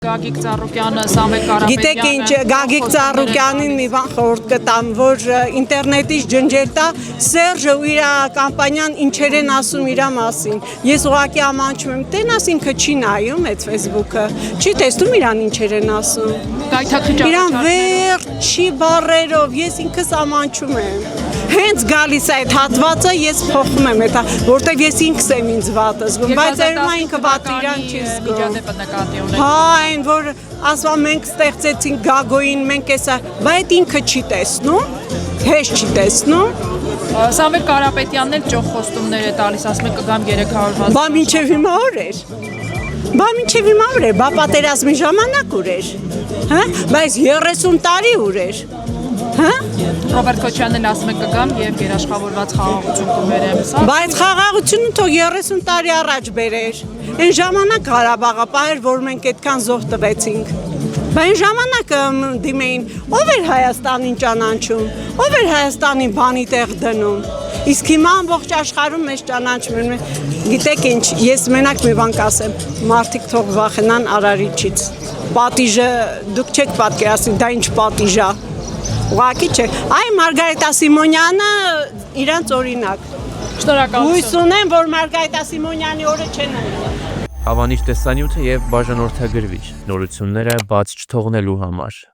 Գագիկ Ծառուկյանը, Սամվել Կարապետյանը։ Գիտեք ինչ, Գագիկ Ծառուկյանին մի բան խորհուրդ կտամ, որ ինտերնետից ջնջել տա Սերժը ու իր կամպանիան ինչեր են ասում իր մասին։ Ես ուղղակի ամանչում եմ, տենաս ինքը չի նայում այդ Facebook-ը, չի տեսնում իրան ինչեր են ասում։ Իրան վերջի բառերով ես ինքս ամանչում եմ։ Հենց գալիս է այդ հատվածը ես փոխում եմ դա, որտեվ ես ինքս եմ ինձ վատ զգում, բայց երբ ինքը վատ իրան չի զգում։ Հա, այն որ ասում մենք ստեղծեցինք Գագոին, մենք էսա, բայց ինքը չի տեսնում, հեշտ չի տեսնում։ Սամվել Կարապետյանն էլ ճոխ խոստումներ է տալիս, ասում է կգամ 360։ Բա մինչև հիմա օր էր։ Բա մինչև հիմա օր է, բա պատերազմի ժամանակ ուր էր։ Հա, բայց 30 տարի ուր էր։ Հա? Ռոբերտ Քոչյանն էլ ասում է կգամ եւ երաշխավորված խաղաղություն կբերեմ, սա։ Բայց խաղաղությունը թող 30 տարի առաջ բերեր։ Այն ժամանակ Ղարաբաղը պահեր, որ մենք այդքան զոհ տվեցինք։ Բայց այն ժամանակ դիմեին, ով էր Հայաստանին ճանաչում, ով էր Հայաստանին բանի տեղ դնում։ Իսկ հիմա ամբողջ աշխարհում մեզ ճանաչում են։ Գիտեք ինչ, ես մենակ մի բան կասեմ, մարդիկ թող վախենան Արարիչից։ Պատիժը դուք չեք պատկերացնի, դա ինչ պատիժ է։ Ուղղակի չէ։ Այ Մարգարիտա Սիմոնյանը իրանց օրինակ։ Շնորհակալություն։ Հույս ունեմ, որ Մարգարիտա Սիմոնյանի օրը չեն ունենա։ Հավանիչ տեսանյութը եւ բաժանորդագրվիչ նորությունները բաց չթողնելու համար։